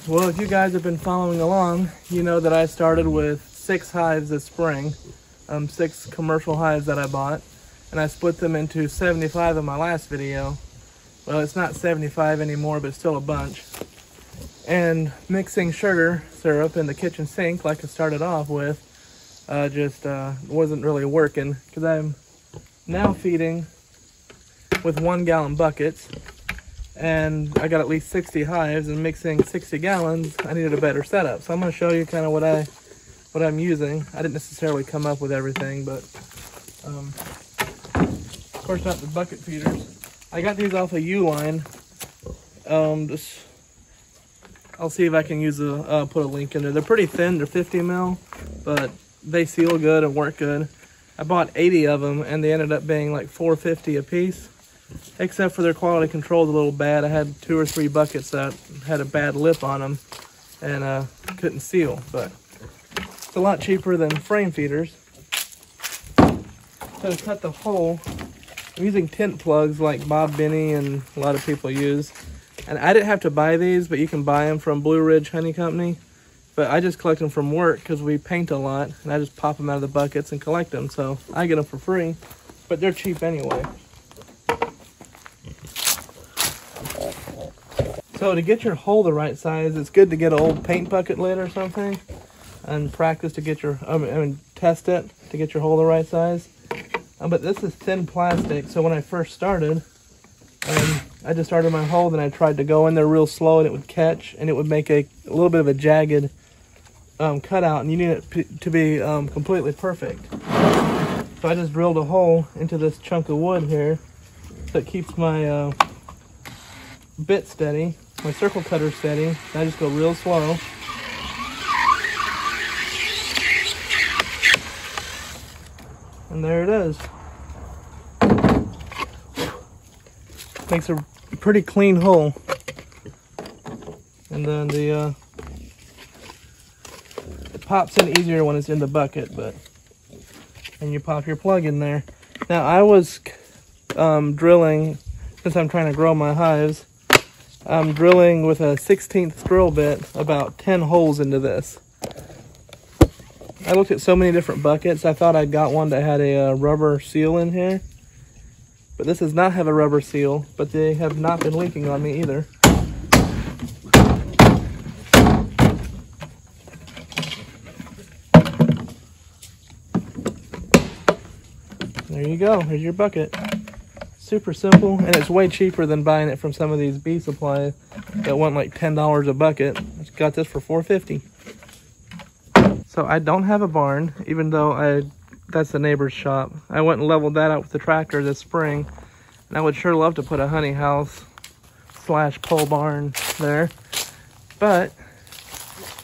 Well, if you guys have been following along, you know that I started with 6 hives this spring, 6 commercial hives that I bought, and I split them into 75 in my last video. Well, it's not 75 anymore, but still a bunch. And mixing sugar syrup in the kitchen sink, like I started off with, just wasn't really working, because I'm now feeding with 1-gallon buckets. And I got at least 60 hives, and mixing 60 gallons, I needed a better setup. So I'm going to show you kind of what I'm using. I didn't necessarily come up with everything, but of course not the bucket feeders. I got these off of Uline. I'll see if I can use put a link in there. They're pretty thin. They're 50 mil, but they seal good and work good. I bought 80 of them, and they ended up being like $4.50 a piece. Except for their quality control is a little bad. I had 2 or 3 buckets that had a bad lip on them and couldn't seal, but it's a lot cheaper than frame feeders. So to cut the hole, I'm using tent plugs like Bob Binney and a lot of people use. And I didn't have to buy these, but you can buy them from Blue Ridge Honey Company. But I just collect them from work because we paint a lot, and I just pop them out of the buckets and collect them. So I get them for free, but they're cheap anyway. So to get your hole the right size, it's good to get an old paint bucket lid or something and practice to get your, test it to get your hole the right size. But this is thin plastic, so when I first started, I just started my hole, then I tried to go in there real slow and it would catch and it would make a little bit of a jagged cutout, and you need it to be completely perfect. So I just drilled a hole into this chunk of wood here so it keeps my bit steady, my circle cutter steady, and I just go real slow. And there it is. Makes a pretty clean hole. And then it pops in easier when it's in the bucket, and you pop your plug in there. Now I was drilling, since I'm trying to grow my hives, I'm drilling with a 1/16 drill bit about 10 holes into this. I looked at so many different buckets. I thought I got one that had a rubber seal in here. But this does not have a rubber seal, but they have not been leaking on me either. There you go. Here's your bucket. Super simple, and it's way cheaper than buying it from some of these bee supply that want like $10 a bucket. I got this for $4.50. So I don't have a barn, even though that's the neighbor's shop. I went and leveled that out with the tractor this spring, and I would sure love to put a honey house / pole barn there. But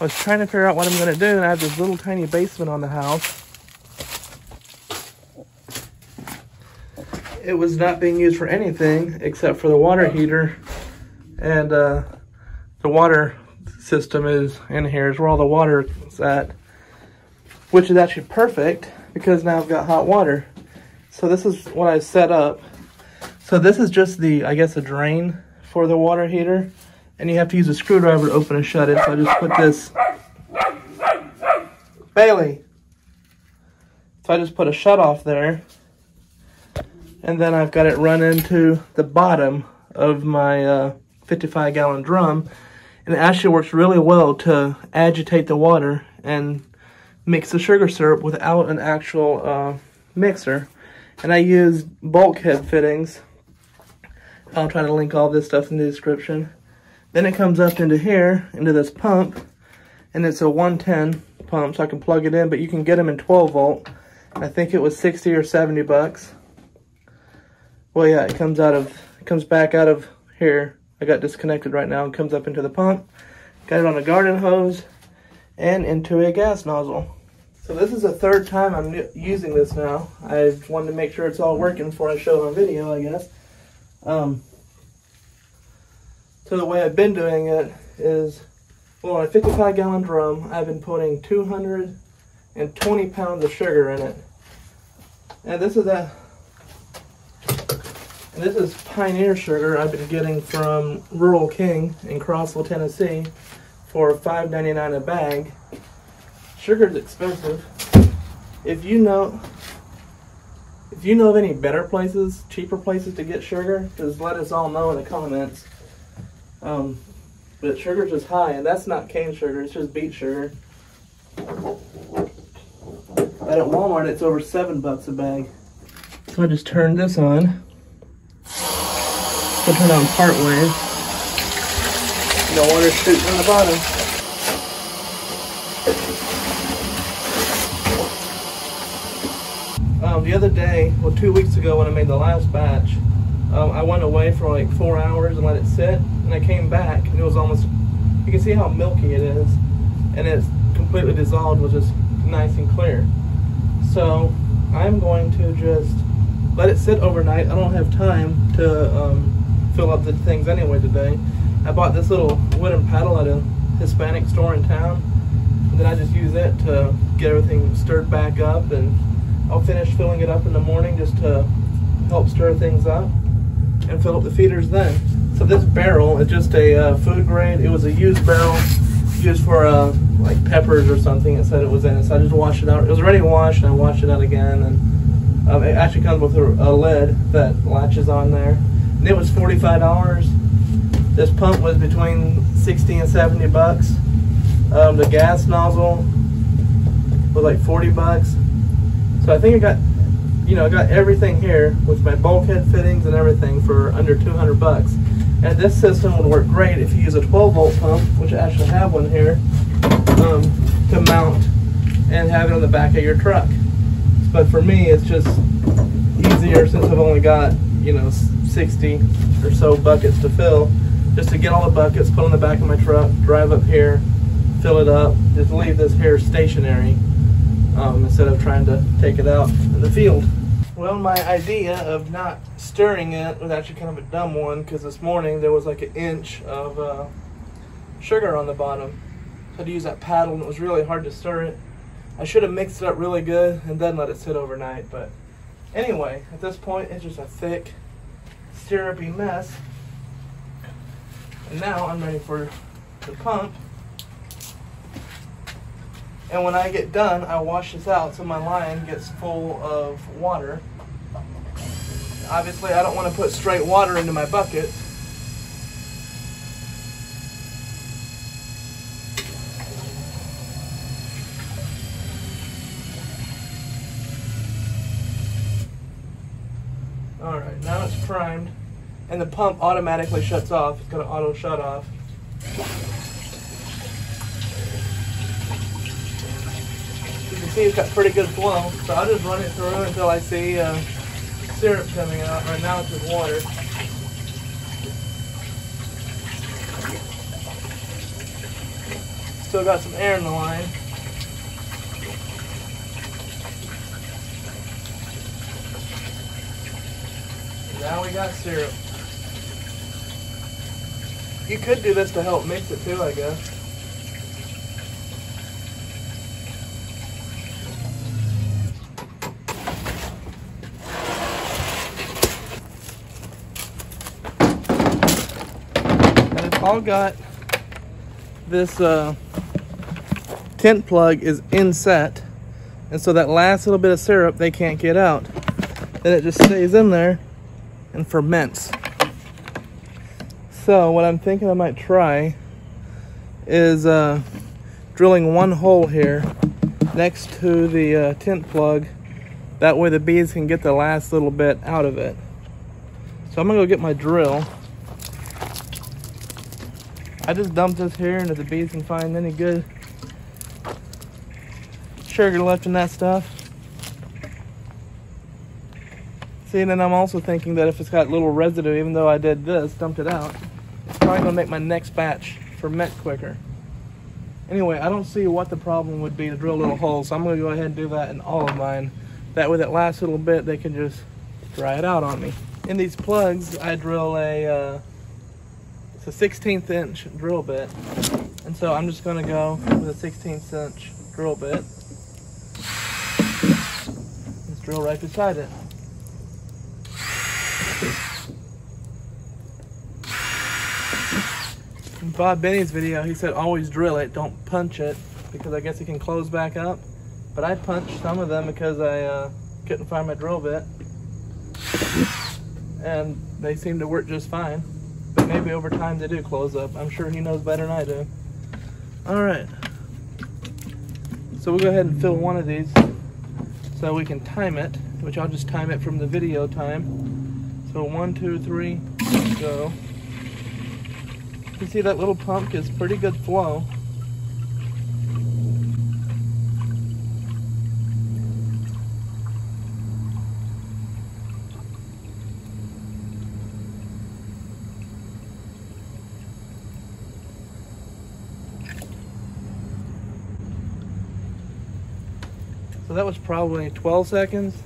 I was trying to figure out what I'm gonna do, and I have this little tiny basement on the house. It was not being used for anything except for the water heater, and the water system is in here, is where all the water is at, which is actually perfect because now I've got hot water. So this is what I set up. So this is just the, I guess, a drain for the water heater, and you have to use a screwdriver to open and shut it. So I just put this, Bailey. So I just put a shut off there. And then I've got it run into the bottom of my 55-gallon drum. And it actually works really well to agitate the water and mix the sugar syrup without an actual mixer. And I used bulkhead fittings. I'll try to link all this stuff in the description. Then it comes up into here, into this pump. And it's a 110 pump, so I can plug it in. But you can get them in 12 volt. I think it was 60 or 70 bucks. Well, yeah, it comes back out of here. I got disconnected right now and comes up into the pump. Got it on a garden hose and into a gas nozzle. So this is the 3rd time I'm using this now. I wanted to make sure it's all working before I show it on video, I guess. So the way I've been doing it is, well, on a 55-gallon drum, I've been putting 220 pounds of sugar in it. And this is Pioneer sugar I've been getting from Rural King in Crossville, Tennessee for $5.99 a bag. Sugar's expensive. If you know of any better places, cheaper places to get sugar, just let us all know in the comments. But sugar's just high, and that's not cane sugar, it's just beet sugar. But at Walmart, it's over $7 a bag. So I just turned this on. So turn on part way. No water shooting on the bottom. The other day, well, 2 weeks ago when I made the last batch, I went away for like 4 hours and let it sit, and I came back and it was almost, you can see how milky it is, and it's completely dissolved, was just nice and clear. So I'm going to just let it sit overnight. I don't have time to fill up the things anyway today. I bought this little wooden paddle at a Hispanic store in town, and then I just use it to get everything stirred back up, and I'll finish filling it up in the morning just to help stir things up and fill up the feeders then. So this barrel is just a food grade. It was a used barrel used for like peppers or something. It said it was in it, so I just washed it out. It was already washed, and I washed it out again, and it actually comes with a lid that latches on there. And it was $45. This pump was between $60 and $70. The gas nozzle was like $40. So I think I got, I got everything here with my bulkhead fittings and everything for under $200. And this system would work great if you use a 12-volt pump, which I actually have one here, to mount and have it on the back of your truck. But for me, it's just easier since I've only got, 60 or so buckets to fill, just to get all the buckets, put on the back of my truck, drive up here, fill it up, just leave this here stationary instead of trying to take it out in the field. Well, my idea of not stirring it was actually kind of a dumb one, because this morning there was like an inch of sugar on the bottom. So I had to use that paddle, and it was really hard to stir it. I should have mixed it up really good and then let it sit overnight, but anyway, at this point it's just a thick, syrupy mess. And now I'm ready for the pump. And when I get done, I wash this out so my line gets full of water. Obviously, I don't want to put straight water into my bucket. Alright, now it's primed, and the pump automatically shuts off. It's going to auto shut off. You can see it's got pretty good flow, so I'll just run it through until I see syrup coming out. Right now it's just water. Still got some air in the line. Now we got syrup. You could do this to help mix it too, I guess. And it's all got this tent plug is inset, and so that last little bit of syrup they can't get out. Then it just stays in there and ferments. So what I'm thinking I might try is drilling one hole here next to the tent plug. That way the bees can get the last little bit out of it. So I'm gonna go get my drill. I just dumped this here, and if the bees can find any good sugar left in that stuff. See, and then I'm also thinking that if it's got little residue, even though I did this, dumped it out, it's probably gonna make my next batch ferment quicker. Anyway, I don't see what the problem would be to drill little holes, so I'm gonna go ahead and do that in all of mine. That way that last little bit, they can just dry it out on me. In these plugs, I drill it's a 1/16 inch drill bit. And so I'm just gonna go with a 1/16 inch drill bit. Let's drill right beside it. In Bob Benny's video, he said always drill it, don't punch it, because I guess it can close back up. But I punched some of them because I couldn't find my drill bit. And they seem to work just fine. But maybe over time they do close up. I'm sure he knows better than I do. Alright. So we'll go ahead and fill one of these so we can time it, which I'll just time it from the video time. So 1, 2, 3, go. You can see that little pump gives pretty good flow. So that was probably 12 seconds.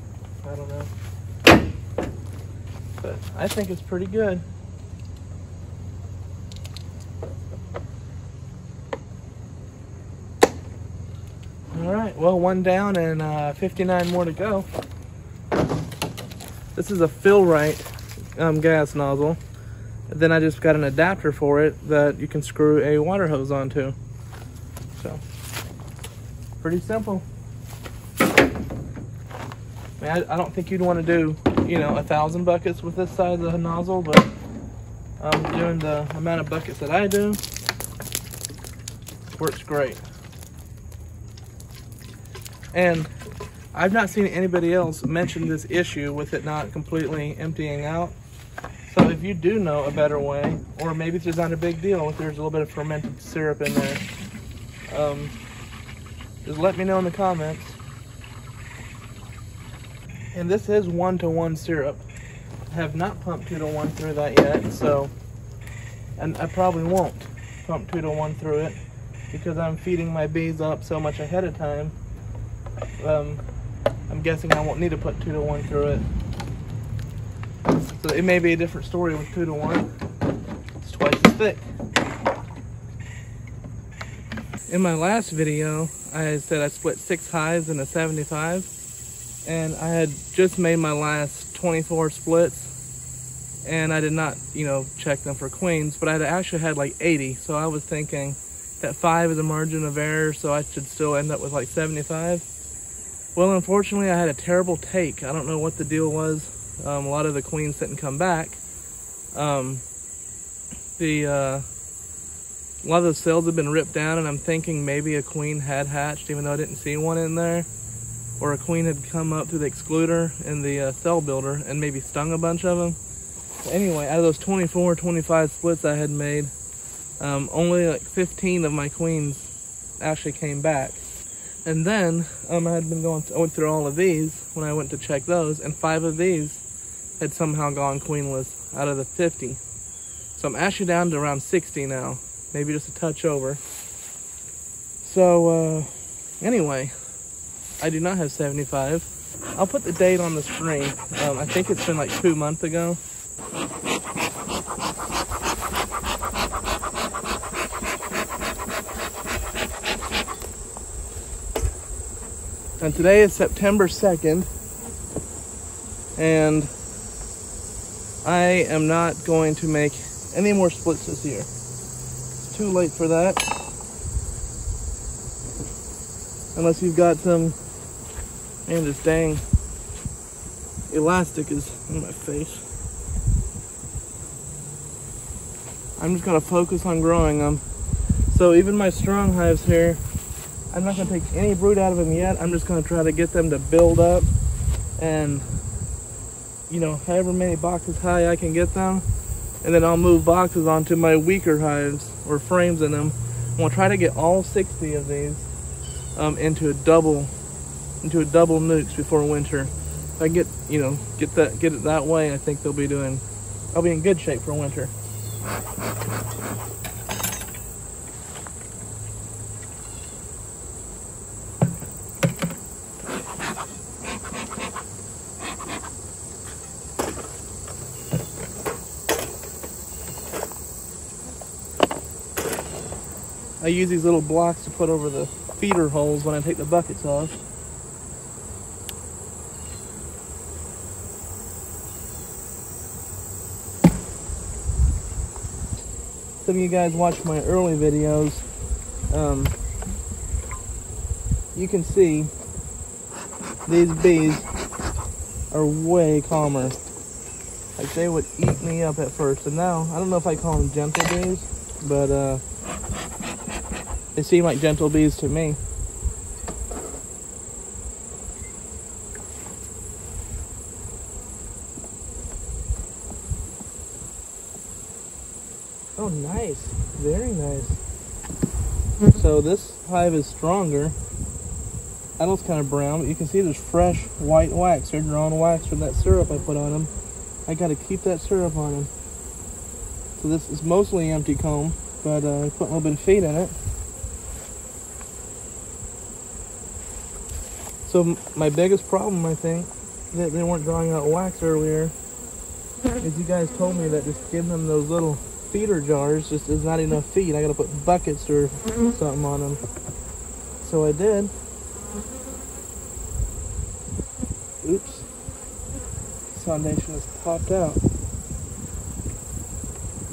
I don't know. But I think it's pretty good. Alright, well, one down and 59 more to go. This is a Fill-Rite gas nozzle. Then I just got an adapter for it that you can screw a water hose onto. So, pretty simple. I don't think you'd want to do, 1,000 buckets with this size of a nozzle, but doing the amount of buckets that I do, works great. And I've not seen anybody else mention this issue with it not completely emptying out. So if you do know a better way, or maybe it's just not a big deal if there's a little bit of fermented syrup in there, just let me know in the comments. And this is 1-to-1 syrup. I have not pumped 2-to-1 through that yet, so, and I probably won't pump 2-to-1 through it because I'm feeding my bees up so much ahead of time. I'm guessing I won't need to put 2-to-1 through it. So it may be a different story with 2-to-1. It's twice as thick. In my last video, I said I split 6 hives into 75. And I had just made my last 24 splits, and I did not, check them for queens, but I actually had like 80. So I was thinking that 5 is a margin of error, so I should still end up with like 75. Well, unfortunately, I had a terrible take. I don't know what the deal was. A lot of the queens didn't come back. A lot of the cells have been ripped down, and I'm thinking maybe a queen had hatched, even though I didn't see one in there. Or a queen had come up through the excluder in the cell builder and maybe stung a bunch of them. But anyway, out of those 24, 25 splits I had made, only like 15 of my queens actually came back. And then I went through all of these when I went to check those, and 5 of these had somehow gone queenless out of the 50. So I'm actually down to around 60 now, maybe just a touch over. So anyway, I do not have 75. I'll put the date on the screen. I think it's been like 2 months ago. And today is September 2nd. And I am not going to make any more splits this year. It's too late for that. Unless you've got some... Man, this dang elastic is in my face. I'm just gonna focus on growing them. So even my strong hives here, I'm not gonna take any brood out of them yet. I'm just gonna try to get them to build up and, however many boxes high I can get them. And then I'll move boxes onto my weaker hives or frames in them. I'm gonna try to get all 60 of these into a double nukes before winter. If I get it that way, I think I'll be in good shape for winter. I use these little blocks to put over the feeder holes when I take the buckets off. some of you guys watch my early videos, you can see these bees are way calmer. Like, they would eat me up at first, and now I don't know if I call them gentle bees, but they seem like gentle bees to me. Oh, nice. Very nice. So this hive is stronger. That looks kind of brown, but you can see there's fresh white wax. They're drawing wax from that syrup I put on them. I got to keep that syrup on them. So this is mostly empty comb, but I put a little bit of feed in it. So my biggest problem, I think, that they weren't drawing out wax earlier, is you guys told me that just giving them those little feeder jars just is not enough feed. I gotta put buckets or something on them. So I did. Oops. This foundation has popped out.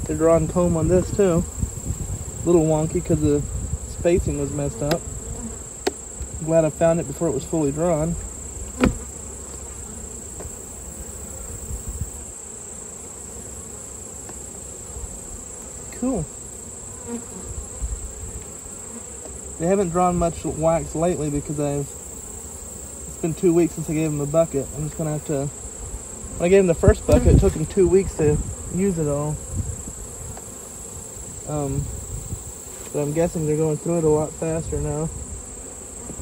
They're drawing comb on this too. A little wonky because the spacing was messed up. I'm glad I found it before it was fully drawn. Cool. They haven't drawn much wax lately because it's been 2 weeks since I gave them a bucket. I'm just gonna have to, when I gave them the first bucket, it took them 2 weeks to use it all. But I'm guessing they're going through it a lot faster now.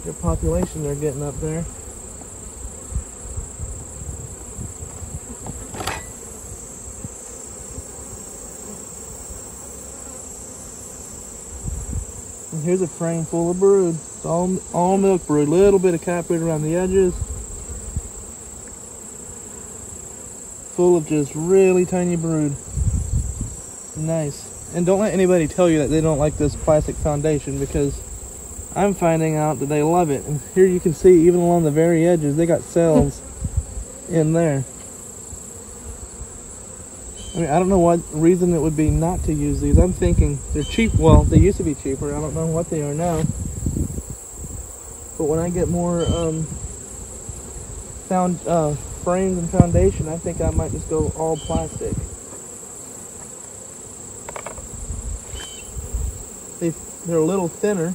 Their population they're getting up there. And here's a frame full of brood. It's all milk brood. Little bit of cap brood around the edges. Full of just really tiny brood. Nice. And don't let anybody tell you that they don't like this plastic foundation, because I'm finding out that they love it. And here you can see, even along the very edges, they got cells in there. I mean, I don't know what reason it would be not to use these. I'm thinking they're cheap. Well, they used to be cheaper. I don't know what they are now. But when I get more frames and foundation, I think I might just go all plastic. They're a little thinner,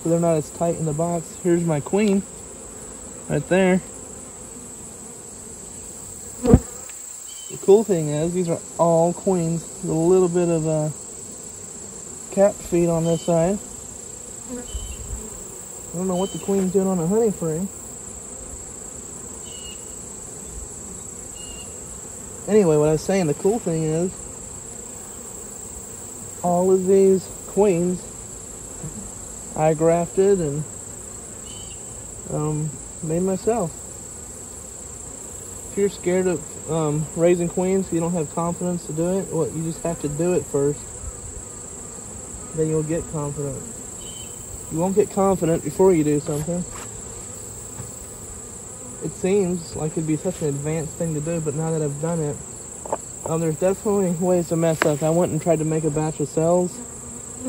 so they're not as tight in the box. Here's my queen, right there. The cool thing is, these are all queens with a little bit of cap feed on this side. I don't know what the queen's doing on a honey frame. Anyway, what I was saying, the cool thing is, all of these queens I grafted and made myself. If you're scared of raising queens, you don't have confidence to do it, well, you just have to do it first. Then you'll get confident. You won't get confident before you do something. It seems like it'd be such an advanced thing to do, but now that I've done it, there's definitely ways to mess up. I went and tried to make a batch of cells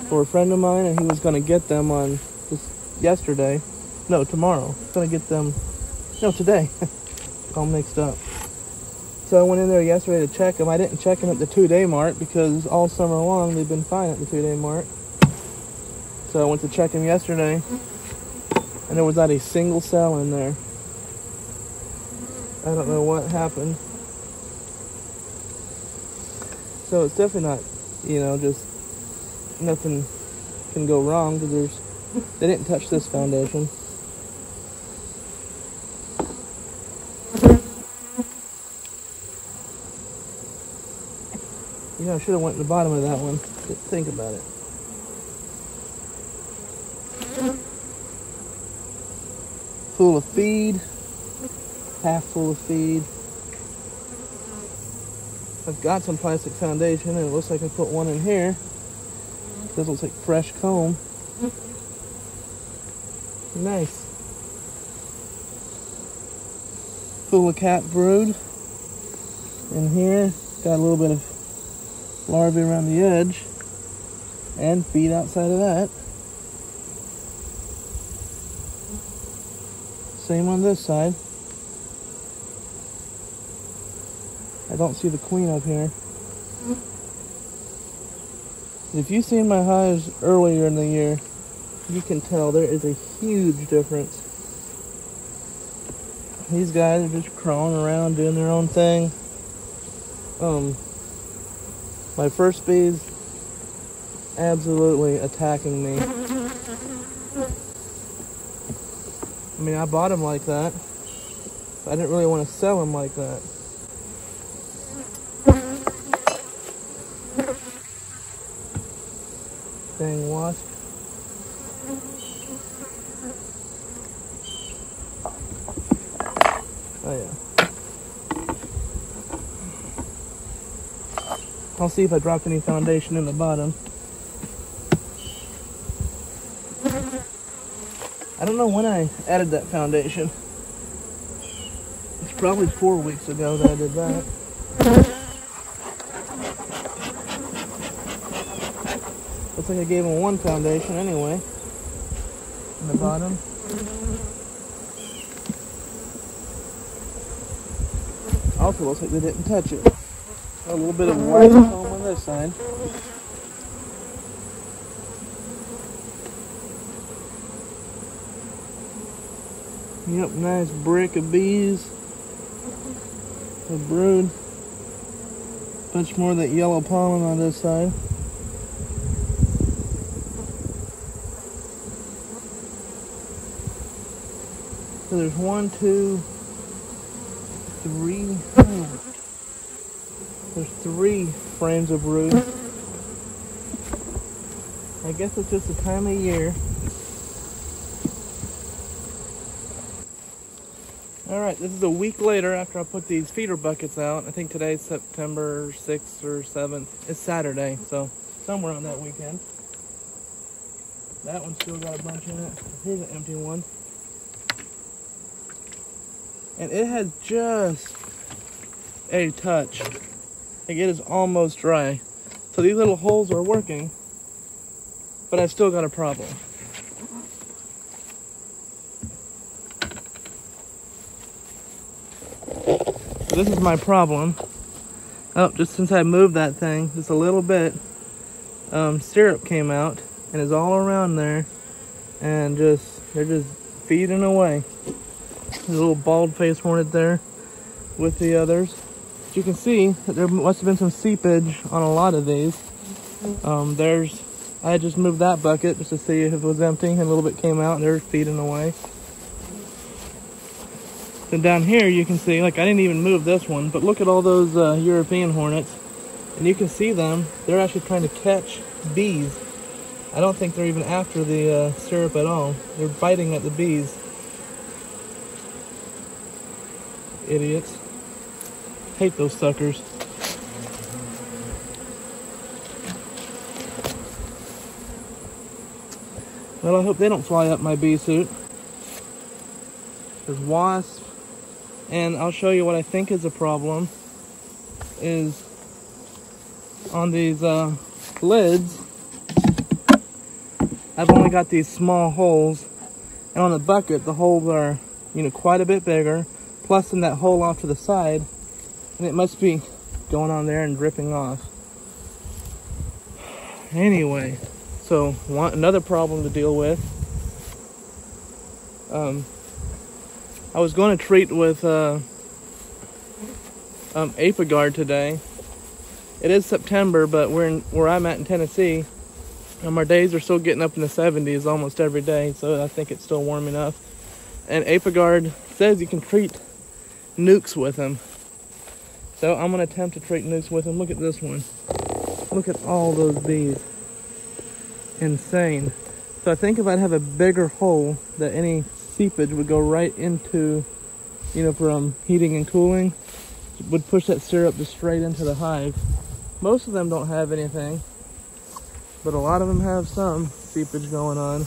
for a friend of mine, and he was going to get them on just yesterday. No, tomorrow. He's going to get them, no, today. All mixed up. So I went in there yesterday to check them. I didn't check them at the 2-day mark because all summer long they've been fine at the 2-day mark. So I went to check them yesterday, and there was not a single cell in there. I don't know what happened. So it's definitely not, you know, just nothing can go wrong because they didn't touch this foundation. You know, I should have went to the bottom of that one. Didn't think about it. Full of feed. Half full of feed. I've got some plastic foundation, and it looks like I put one in here. This looks like fresh comb. Nice. Full of cat brood. In here, got a little bit of larvae around the edge and feed outside of that. Same on this side. I don't see the queen up here. If you've seen my hives earlier in the year, you can tell there is a huge difference. These guys are just crawling around doing their own thing. My first bees absolutely attacking me. I mean, I bought them like that, but I didn't really want to sell them like that. Dang wasp. Oh yeah. I'll see if I dropped any foundation in the bottom. I don't know when I added that foundation. It's probably 4 weeks ago that I did that. Looks like I gave them one foundation anyway. In the bottom. Also looks like they didn't touch it. A little bit of white foam on this side. Yep, nice brick of bees. A brood. Bunch more of that yellow pollen on this side. So there's 1, 2, 3, 4. There's 3 frames of brood. I guess it's just the time of year. Alright, this is a week later after I put these feeder buckets out. I think today's September 6th or 7th. It's Saturday, so somewhere on that weekend. That one's still got a bunch in it. Here's an empty one. And it has just a touch. Like, it is almost dry. So these little holes are working, but I've still got a problem. So this is my problem. Oh, just since I moved that thing just a little bit, syrup came out and is all around there, and they're just feeding away. There's a little bald-faced hornet there with the others. You can see that there must have been some seepage on a lot of these. I just moved that bucket just to see if it was empty, and a little bit came out and they're feeding away. Then down here you can see, like, I didn't even move this one, but look at all those European hornets, and you can see them. They're actually trying to catch bees. I don't think they're even after the syrup at all. They're biting at the bees. Idiots. Hate those suckers. Well, I hope they don't fly up my bee suit. There's wasps. And I'll show you what I think is a problem. Is on these lids, I've only got these small holes. And on the bucket, the holes are, quite a bit bigger. Plus in that hole off to the side. And it must be going on there and dripping off. Anyway, so another problem to deal with. I was going to treat with Apiguard today. It is September, but where I'm at in Tennessee, our days are still getting up in the 70s almost every day, so I think it's still warm enough. And Apiguard says you can treat nukes with him. So I'm going to attempt to treat nukes with him. Look at this one. Look at all those bees. Insane. So I think if I'd have a bigger hole, that any seepage would go right into, from heating and cooling, would push that syrup just straight into the hive. Most of them don't have anything, but a lot of them have some seepage going on.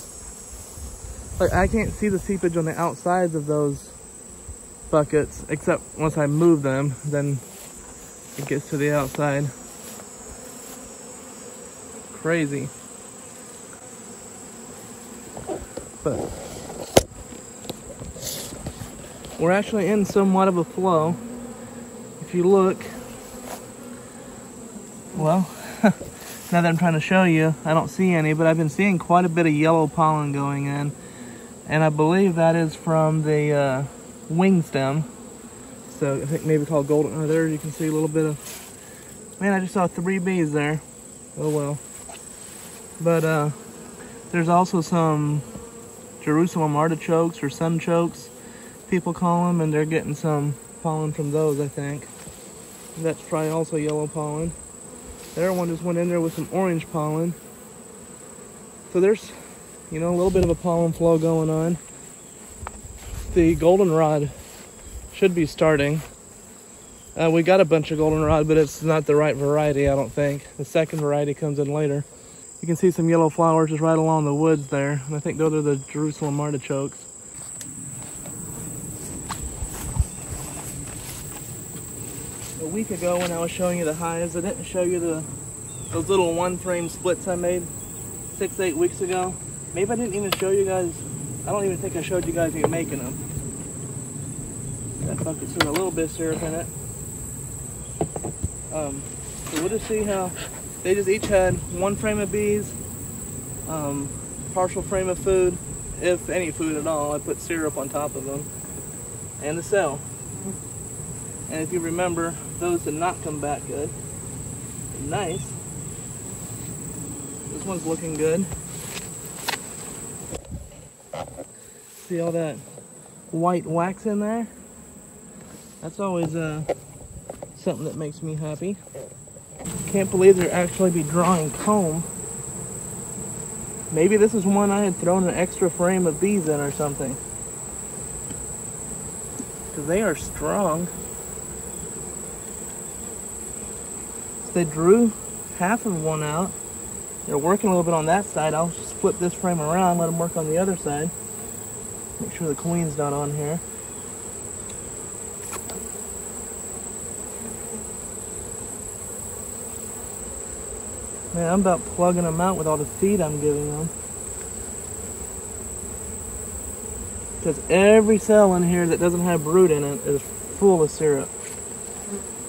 Like, I can't see the seepage on the outsides of those buckets, except once I move them, then it gets to the outside. Crazy. But we're actually in somewhat of a flow. If you look, well, now that I'm trying to show you, I don't see any, but I've been seeing quite a bit of yellow pollen going in. And I believe that is from the wing stem. So I think maybe called golden. Oh, there you can see a little bit of, man, I just saw 3 bees there. Oh well. But there's also some Jerusalem artichokes or sunchokes, people call them, and they're getting some pollen from those, I think. That's probably also yellow pollen. The other one just went in there with some orange pollen. So there's, you know, a little bit of a pollen flow going on. The goldenrod should be starting. We got a bunch of goldenrod, but it's not the right variety, I don't think. The second variety comes in later. You can see some yellow flowers just right along the woods there, and I think those are the Jerusalem artichokes. A week ago when I was showing you the hives, I didn't show you those little 1-frame splits I made 6-8 weeks ago. Maybe I didn't even show you guys, I don't even think I showed you guys even making them. That bucket's got a little bit of syrup in it. So we'll just see how they just each had 1 frame of bees, partial frame of food, if any food at all. I put syrup on top of them, and the cell. And if you remember, those did not come back good. Nice. This one's looking good. See all that white wax in there? That's always something that makes me happy. Can't believe they're actually be drawing comb. Maybe this is one I had thrown an extra frame of bees in or something. Because they are strong. So they drew half of one out. They're working a little bit on that side. I'll just flip this frame around, let them work on the other side. Make sure the queen's not on here. Man, I'm about plugging them out with all the feed I'm giving them. Because every cell in here that doesn't have brood in it is full of syrup.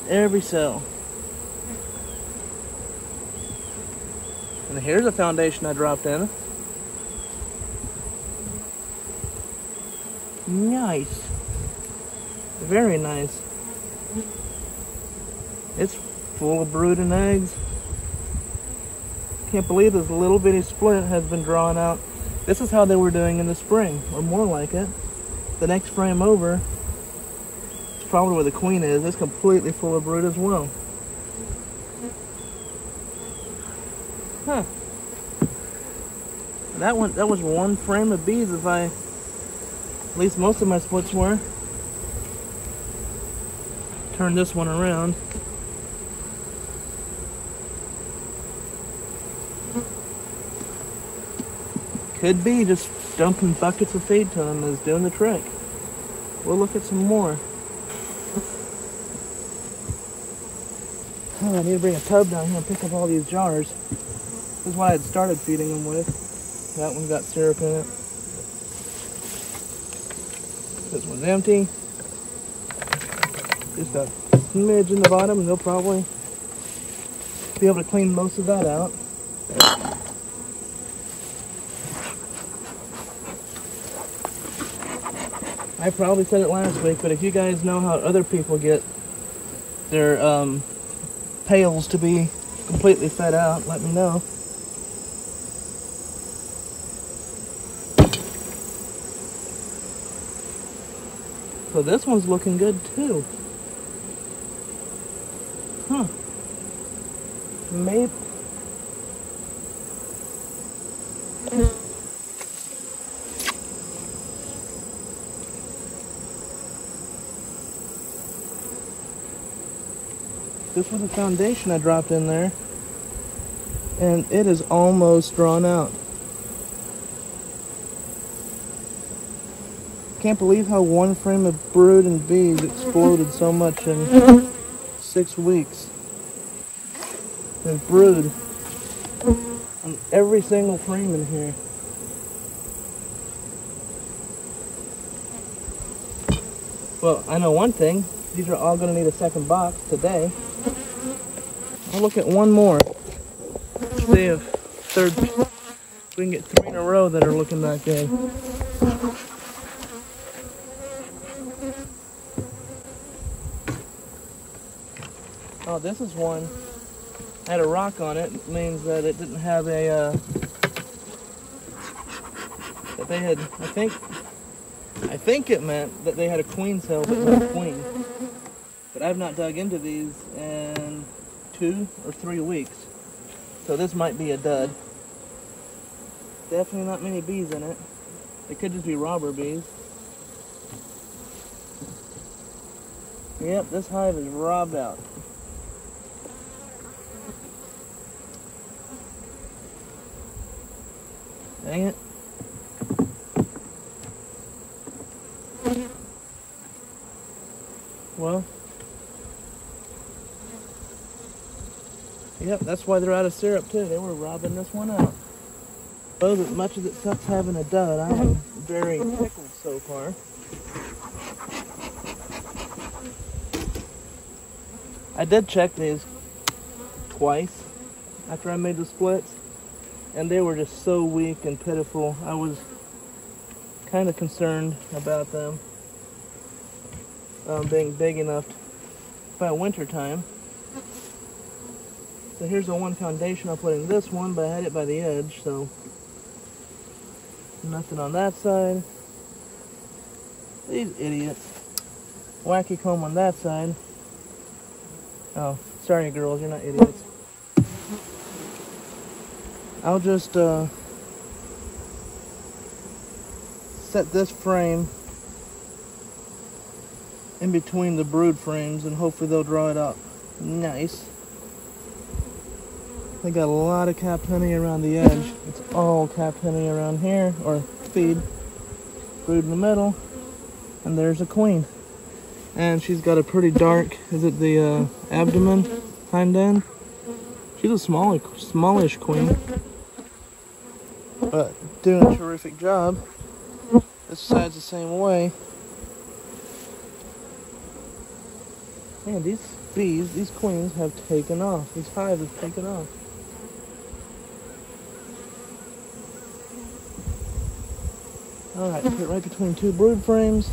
Every cell. And here's a foundation I dropped in. Nice. Very nice. It's full of brood and eggs. Can't believe this little bitty split has been drawn out. This is how they were doing in the spring, or more like it. The next frame over, it's probably where the queen is. It's completely full of brood as well. Huh. That was 1 frame of bees, if at least most of my splits were. Turn this one around. Could be just dumping buckets of feed to them is doing the trick. We'll look at some more. Oh, I need to bring a tub down here and pick up all these jars. This is what I had started feeding them with. That one's got syrup in it. This one's empty. Just a smidge in the bottom, and they'll probably be able to clean most of that out. I probably said it last week, but if you guys know how other people get their pails to be completely fed out, let me know. So this one's looking good too. Huh. Maybe. This was a foundation I dropped in there, and it is almost drawn out. Can't believe how 1 frame of brood and bees exploded so much in 6 weeks. There's brood on every single frame in here. Well, I know one thing. These are all going to need a second box today. I'll look at one more. See if we can get 3 in a row that are looking that good. Oh, this is one. Had a rock on it. It means that it didn't have a, that they had, I think it meant that they had a queen cell, but not a queen. But I've not dug into these in 2 or 3 weeks. So this might be a dud. Definitely not many bees in it. It could just be robber bees. Yep, this hive is robbed out. Dang it. Well, yep, that's why they're out of syrup too. They were robbing this one out. So as much as it sucks having a dud, I am very tickled so far. I did check these twice after I made the splits, and they were just so weak and pitiful. I was kind of concerned about them being big enough by winter time. So here's the one foundation I'll put in this one, but I had it by the edge, so nothing on that side. These idiots. Wacky comb on that side. Oh, sorry girls, you're not idiots. I'll just set this frame in between the brood frames and hopefully they'll draw it out nice. They got a lot of capped honey around the edge. It's all capped honey around here, or feed. Brood in the middle, and there's a queen. And she's got a pretty dark, is it the abdomen, hind end? She's a smallish queen, but doing a terrific job. This side's the same way. Man, these bees, these queens have taken off. These hives have taken off. Alright, put it right between 2 brood frames.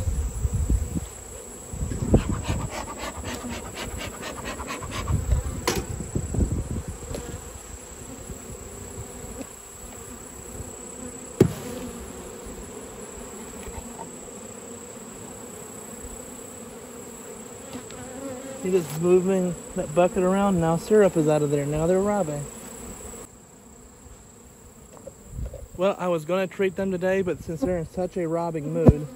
He just moving that bucket around. Now syrup is out of there. Now they're robbing. Well, I was going to treat them today, but since they're in such a robbing mood,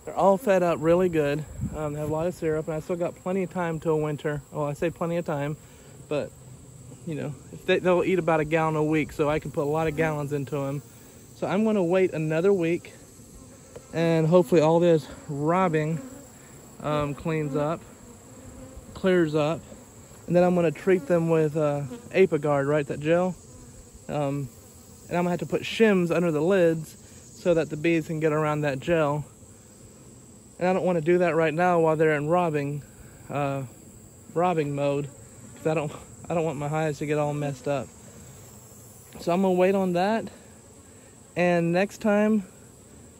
they're all fed up really good. They have a lot of syrup, and I still got plenty of time till winter. Well, I say plenty of time, but you know, they'll eat about a gallon a week, so I can put a lot of gallons into them. So I'm going to wait another week, and hopefully all this robbing cleans up. Clears up, and then I'm going to treat them with Apiguard, right, that gel, and I'm going to have to put shims under the lids so that the bees can get around that gel, and I don't want to do that right now while they're in robbing mode, because I don't want my hives to get all messed up. So I'm going to wait on that, and next time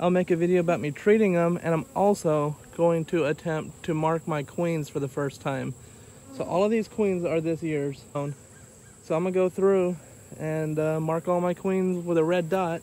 I'll make a video about me treating them, and I'm also going to attempt to mark my queens for the first time. So all of these queens are this year's. So I'm gonna go through and mark all my queens with a red dot